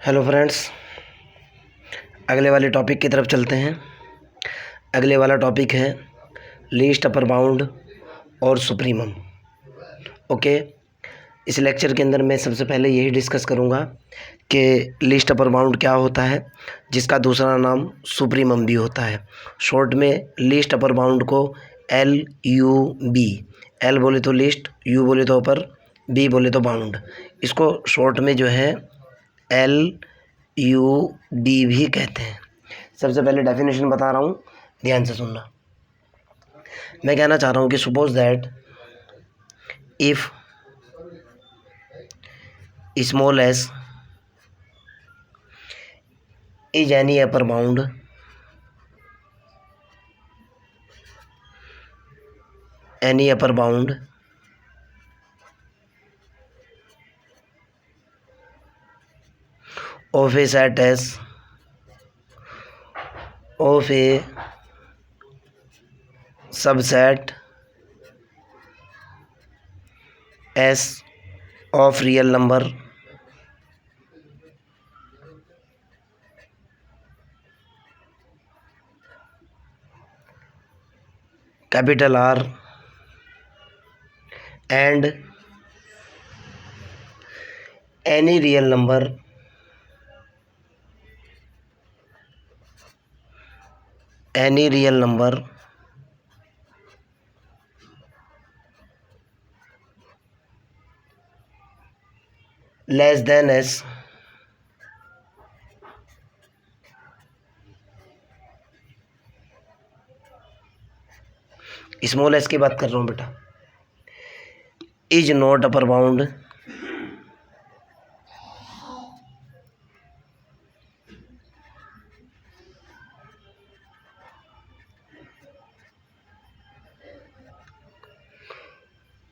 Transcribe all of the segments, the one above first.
Hello friends, अगले वाले topic की तरफ चलते हैं। अगले वाला टॉपिक है लीस्ट अपर बाउंड और सुप्रीमम। ओके, इस लेक्चर के अंदर मैं सबसे पहले यही डिस्कस करूँगा कि लीस्ट अपर बाउंड क्या होता है, जिसका दूसरा नाम सुप्रीमम भी होता है। शॉर्ट में लीस्ट अपर बाउंड को LUB, एल बोले तो लिस्ट, यू बोले तो अपर, बी बोले तो बाउंड, इसको शॉर्ट में जो है LUB भी कहते हैं। सबसे पहले डेफिनेशन बता रहा हूँ, ध्यान से सुनना। मैं कहना चाह रहा हूँ कि suppose that if small S is any upper bound of a set S of a subset S of real number capital R and any real number less than S small S की बात कर रहा हूँ बेटा, is not upper bound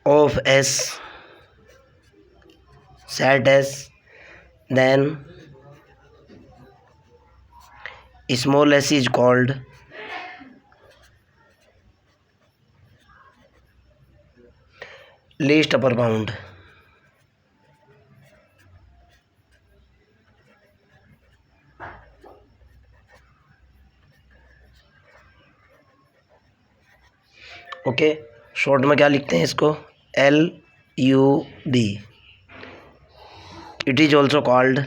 of S set S, then small s is called least upper bound। Okay, short में क्या लिखते हैं इसको, LUB। It is also called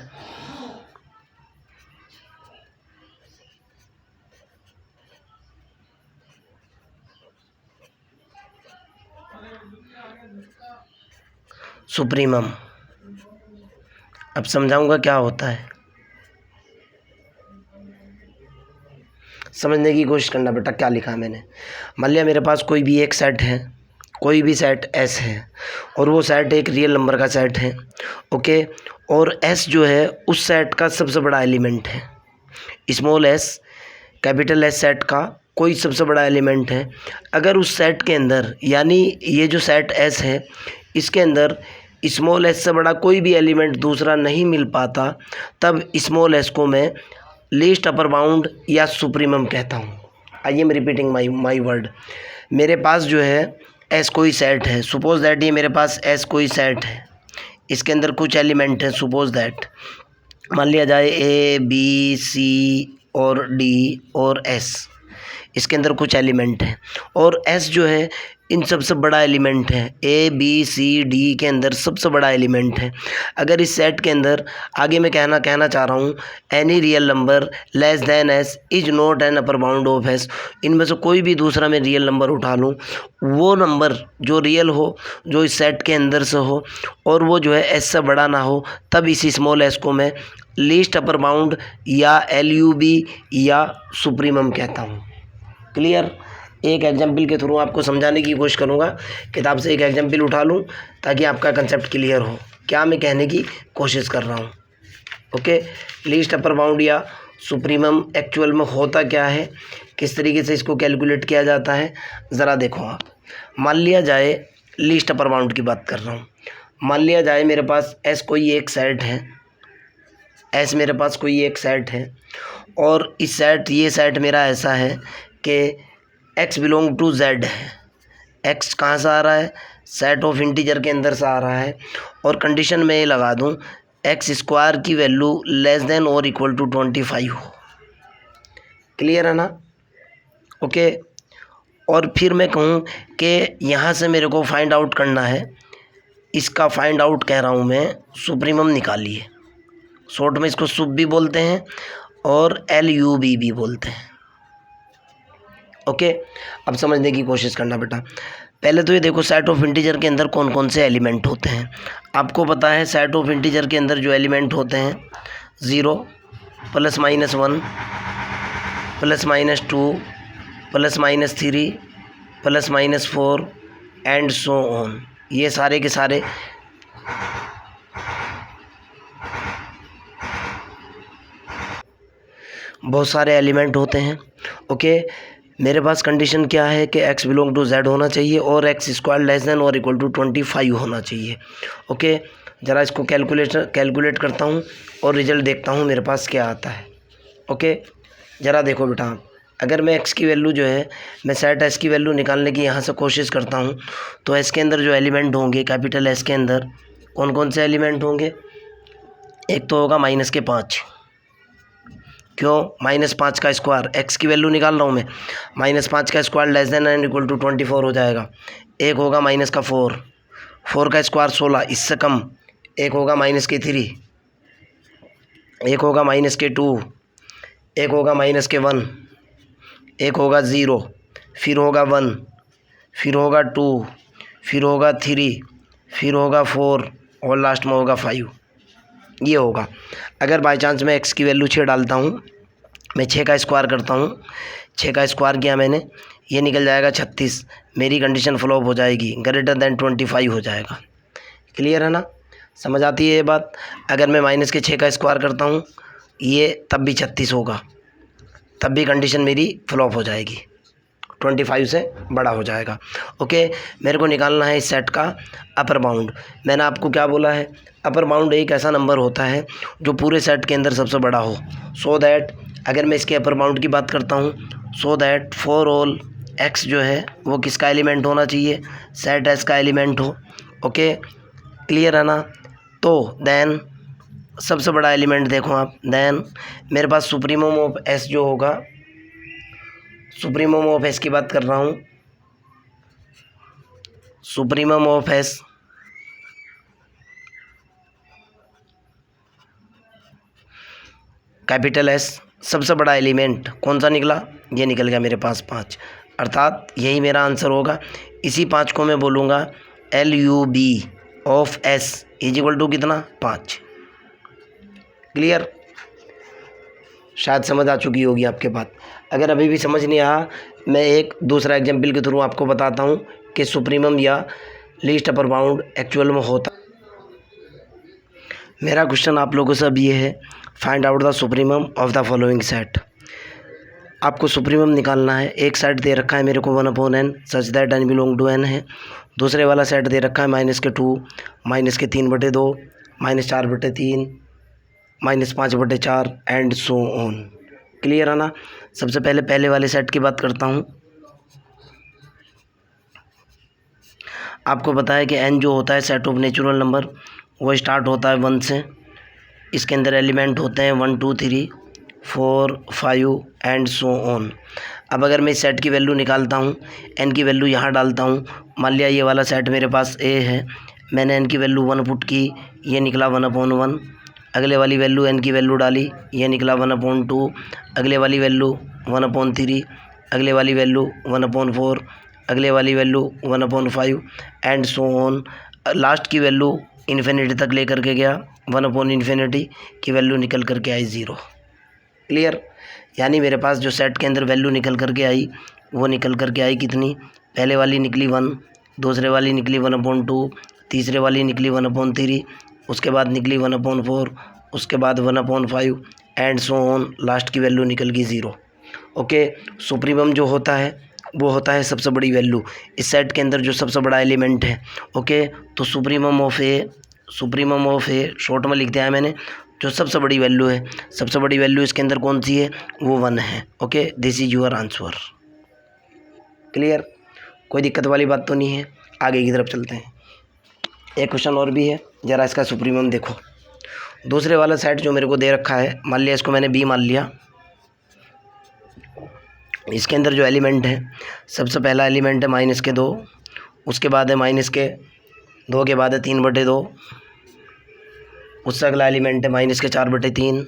supremum. अब समझाऊंगा क्या होता है, समझने की कोशिश करना बेटा। क्या लिखा है मैंने, मान लिया मेरे पास कोई भी एक सेट है, कोई भी सेट S है, और वो सेट एक रियल नंबर का सेट है। ओके, और S जो है उस सेट का सबसे बड़ा एलिमेंट है। Small s capital S set का कोई सबसे बड़ा एलिमेंट है। अगर उस सेट के अंदर, यानी ये जो सेट S है, इसके अंदर स्मॉल s से बड़ा कोई भी एलिमेंट दूसरा नहीं मिल पाता, तब स्मॉल s को मैं लीस्ट अपर बाउंड या सुप्रीमम कहता हूँ। I am repeating my word. मेरे पास जो है S कोई सेट है, सपोज दैट ये मेरे पास S कोई सेट है, इसके अंदर कुछ एलिमेंट है। सपोज दैट मान लिया जाए A, B, C और D और S, इसके अंदर कुछ एलिमेंट हैं, और S जो है इन सबसे बड़ा एलिमेंट है। A, B, C, D के अंदर सबसे बड़ा एलिमेंट है। अगर इस सेट के अंदर, आगे मैं कहना चाह रहा हूँ, any real number less than S is not an upper bound of S, इनमें से कोई भी दूसरा मैं रियल नंबर उठा लूँ, वो नंबर जो रियल हो, जो इस सेट के अंदर से हो, और वो जो है S से बड़ा ना हो, तब इसी स्मॉल s को मैं लीस्ट अपर बाउंड या LUB या सुप्रीमम कहता हूँ। क्लियर? एक एग्जाम्पल के थ्रू आपको समझाने की कोशिश करूँगा। किताब से एक एग्जाम्पल उठा लूँ ताकि आपका कंसेप्ट क्लियर हो, क्या मैं कहने की कोशिश कर रहा हूँ। ओके, लीस्ट अपर बाउंड या सुप्रीमम एक्चुअल में होता क्या है, किस तरीके से इसको कैलकुलेट किया जाता है, ज़रा देखो आप। मान लिया जाए, लीस्ट अपर बाउंड की बात कर रहा हूँ, मान लिया जाए मेरे पास S कोई एक सेट है, S मेरे पास कोई एक सेट है, और ये सेट मेरा ऐसा है कि X बिलोंग टू Z है। X कहाँ से आ रहा है, सेट ऑफ इंटीजर के अंदर से आ रहा है, और कंडीशन में ये लगा दूँ एक्स स्क्वायर की वैल्यू लेस देन और इक्वल टू 25 हो। क्लियर है ना? ओके। और फिर मैं कहूँ कि यहाँ से मेरे को फाइंड आउट करना है, इसका फाइंड आउट कह रहा हूँ मैं, सुप्रीमम निकालिए। शॉर्ट में इसको सुप भी बोलते हैं और LUB भी बोलते हैं। ओके, अब समझने की कोशिश करना बेटा। पहले तो ये देखो सेट ऑफ इंटीजर के अंदर कौन कौन से एलिमेंट होते हैं। आपको पता है सेट ऑफ इंटीजर के अंदर जो एलिमेंट होते हैं 0 +- 1 +- 2 +- 3 +- 4 एंड सो ऑन। ये सारे के सारे बहुत सारे एलिमेंट होते हैं। ओके, मेरे पास कंडीशन क्या है कि x बिलोंग टू z होना चाहिए और x स्क्वायर लेस देन और इक्वल टू 25 होना चाहिए। ओके, ज़रा इसको कैलकुलेट करता हूँ और रिजल्ट देखता हूँ मेरे पास क्या आता है। ओके, ज़रा देखो बेटा, अगर मैं x की वैल्यू जो है, मैं सेट s की वैल्यू निकालने की यहाँ से कोशिश करता हूँ, तो s के अंदर जो एलिमेंट होंगे, कैपिटल S के अंदर कौन कौन से एलिमेंट होंगे? एक तो होगा -5। क्यों? -5 का स्क्वायर, x की वैल्यू निकाल रहा हूँ मैं, -5 का square less than and equal to 24 हो जाएगा। एक होगा -4, 4 का स्क्वायर 16, इससे कम। एक होगा -3, एक होगा -2, एक होगा -1, एक होगा 0, फिर होगा 1, फिर होगा 2, फिर होगा 3, फिर होगा 4 और लास्ट में होगा 5। ये होगा। अगर बाई चांस मैं x की वैल्यू 6 डालता हूँ, मैं 6 का स्क्वायर करता हूँ, 6 का स्क्वायर किया मैंने, ये निकल जाएगा 36। मेरी कंडीशन फ्लॉप हो जाएगी, ग्रेटर देन 25 हो जाएगा। क्लियर है ना? समझ आती है ये बात? अगर मैं -6 का स्क्वायर करता हूँ, ये तब भी 36 होगा, तब भी कंडीशन मेरी फ्लॉप हो जाएगी, 25 से बड़ा हो जाएगा। ओके, मेरे को निकालना है इस सेट का अपर बाउंड। मैंने आपको क्या बोला है? अपर बाउंड एक ऐसा नंबर होता है जो पूरे सेट के अंदर सबसे बड़ा हो, सो दैट, अगर मैं इसके अपर बाउंड की बात करता हूँ, so that for all x जो है वो किसका एलिमेंट होना चाहिए? सेट S का एलिमेंट हो। ओके, क्लियर है ना? तो देन सबसे बड़ा एलिमेंट देखो आप, देन मेरे पास सुप्रीमम ऑफ S जो होगा, सुप्रीमम ऑफ S की बात कर रहा हूँ, supremum of S capital S, सबसे बड़ा एलिमेंट कौन सा निकला? ये निकल गया मेरे पास 5, अर्थात यही मेरा आंसर होगा। इसी 5 को मैं बोलूँगा LUB of S is equal to कितना? 5। क्लियर? शायद समझ आ चुकी होगी आपके बात। अगर अभी भी समझ नहीं आया, मैं एक दूसरा एग्जाम्पल के थ्रू आपको बताता हूँ कि सुप्रीमम या लीस्ट अपर बाउंड एक्चुअल में होता। मेरा क्वेश्चन आप लोगों से अब ये है, find out the supremum of the following set. आपको सुप्रीमम निकालना है। एक सेट दे रखा है मेरे को 1/n such that n belong to n है। दूसरे वाला सेट दे रखा है -2, -3/2, -4/3, -5/4 एंड सो ऑन। क्लियर है ना? सबसे पहले वाले सेट की बात करता हूँ। आपको पता है कि n जो होता है सेट ऑफ नेचुरल नंबर, वो स्टार्ट होता है 1 से। इसके अंदर एलिमेंट होते हैं 1, 2, 3, 4, 5 एंड सो ऑन। अब अगर मैं इस सेट की वैल्यू निकालता हूँ, n की वैल्यू यहाँ डालता हूँ। मान लिया ये वाला सेट मेरे पास A है, मैंने n की वैल्यू 1 पुट की, ये निकला 1/1। अगले वाली वैल्यू n की वैल्यू डाली, ये निकला 1/2। अगले वाली वैल्यू 1/3, अगले वाली वैल्यू 1/4, अगले वाली value 1/5 and so on. Last की वैल्यू इन्फिनिटी तक लेकर के गया, 1/∞ की वैल्यू निकल करके आई 0। क्लियर? यानी मेरे पास जो सेट के अंदर वैल्यू निकल करके आई, वो निकल करके आई कितनी? पहले वाली निकली 1, दूसरे वाली निकली 1/2, तीसरे वाली निकली 1/3, उसके बाद निकली 1/4, उसके बाद 1/5 एंड सो ऑन। लास्ट की वैल्यू निकल गई 0। ओके, सुप्रीमम जो होता है वो होता है सबसे बड़ी वैल्यू, इस सेट के अंदर जो सबसे बड़ा एलिमेंट है। ओके, तो सुप्रीमम ऑफ ए शॉर्ट में लिख दिया है मैंने, जो सबसे बड़ी वैल्यू है, सबसे बड़ी वैल्यू इसके अंदर कौन सी है? वो 1 है। Okay, this is your answer. Clear? कोई दिक्कत वाली बात तो नहीं है? आगे की तरफ चलते हैं। एक क्वेश्चन और भी है, ज़रा इसका सुप्रीमम देखो। दूसरे वाला सेट जो मेरे को दे रखा है, मान लिया इसको मैंने बी मान लिया। इसके अंदर जो एलिमेंट है, सबसे पहला एलिमेंट है -2, उसके बाद है -2 के बाद है 3/2, उससे अगला एलिमेंट है -4/3,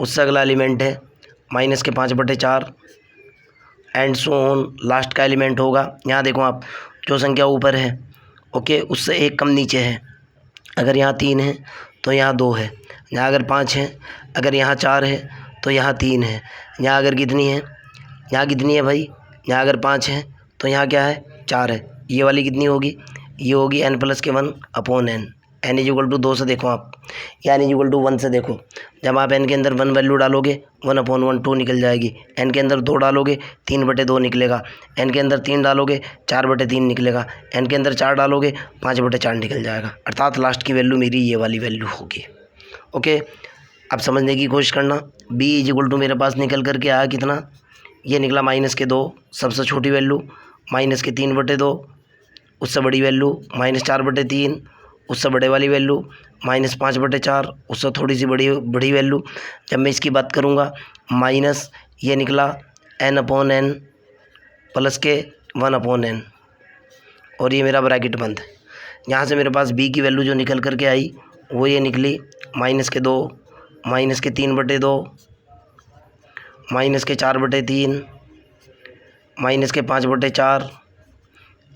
उससे अगला एलिमेंट है -5/4 एंड सो ऑन। लास्ट का एलिमेंट होगा, यहाँ देखो आप, जो संख्या ऊपर है ओके उससे एक कम नीचे है। अगर यहाँ 3 है तो यहाँ 2 है, यहाँ अगर 5 है, अगर यहाँ 4 है तो यहाँ 3 है। यहाँ अगर कितनी है, यहाँ कितनी है भाई, यहाँ अगर 5 है तो यहाँ क्या है, 4 है। ये वाली कितनी होगी, ये होगी n+1/n। n = 2 से देखो आप, या n = 1 से देखो। जब आप n के अंदर 1 वैल्यू डालोगे 1/1 2 निकल जाएगी। n के अंदर 2 डालोगे 3/2 निकलेगा। n के अंदर 3 डालोगे 4/3 निकलेगा। n के अंदर 4 डालोगे 5/4 निकल जाएगा। अर्थात लास्ट की वैल्यू मेरी ये वाली वैल्यू होगी। ओके, अब समझने की कोशिश करना। b = मेरे पास निकल करके आया कितना, ये निकला -2, सबसे छोटी वैल्यू, -3/2, उससे बड़ी वैल्यू -4/3, उससे बड़े वाली वैल्यू -5/4, उससे थोड़ी सी बड़ी वैल्यू। जब मैं इसकी बात करूँगा माइनस, ये निकला n/n प्लस के 1/n, और ये मेरा ब्रैकेट बंद है। यहाँ से मेरे पास b की वैल्यू जो निकल करके आई वो ये निकली -2, -3/2, -4/3, -5/4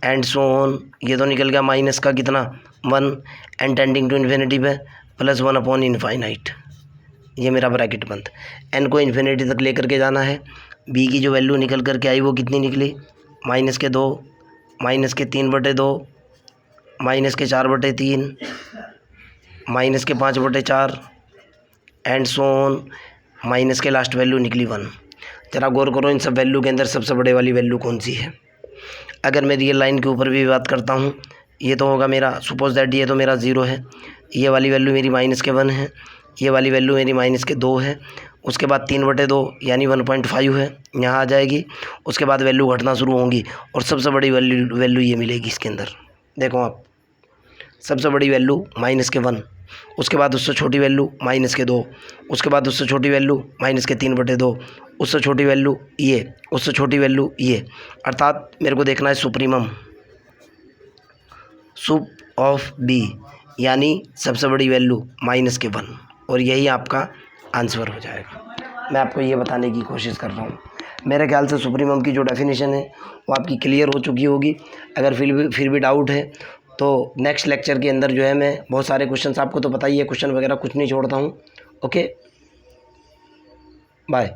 एंड सो ऑन। ये तो निकल गया माइनस का कितना, 1 एंड टेंडिंग टू इन्फिनिटी पे +1/∞। ये मेरा ब्रैकेट बंद। n को इन्फिनिटी तक लेकर के जाना है। b की जो वैल्यू निकल करके आई वो कितनी निकली, -2, -3/2, -4/3, -5/4 एंड सो ऑन। माइनस के लास्ट वैल्यू निकली 1। ज़रा गौर करो इन सब वैल्यू के अंदर सबसे बड़े वाली वैल्यू कौन सी है। अगर मैं रियल लाइन के ऊपर भी बात करता हूँ, ये तो होगा मेरा, सपोज दैट ये तो मेरा 0 है, ये वाली वैल्यू मेरी -1 है, ये वाली वैल्यू मेरी -2 है, उसके बाद 3/2 यानी 1.5 है, यहाँ आ जाएगी। उसके बाद वैल्यू घटना शुरू होंगी और सबसे बड़ी वैल्यू ये मिलेगी इसके अंदर। देखो आप, सबसे बड़ी वैल्यू -1, उसके बाद उससे छोटी वैल्यू -2, उसके बाद उससे छोटी वैल्यू -3/2, उससे छोटी वैल्यू ये, उससे छोटी वैल्यू ये। अर्थात मेरे को देखना है सुप्रीमम सुप ऑफ b, यानी सबसे बड़ी वैल्यू -1, और यही आपका आंसर हो जाएगा। मैं आपको ये बताने की कोशिश कर रहा हूँ। मेरे ख्याल से सुप्रीमम की जो डेफिनेशन है वो आपकी क्लियर हो चुकी होगी। अगर फिर भी डाउट है तो नेक्स्ट लेक्चर के अंदर जो है मैं बहुत सारे क्वेश्चंस, आपको तो पता ही है क्वेश्चन वगैरह कुछ नहीं छोड़ता हूँ। Okay, bye.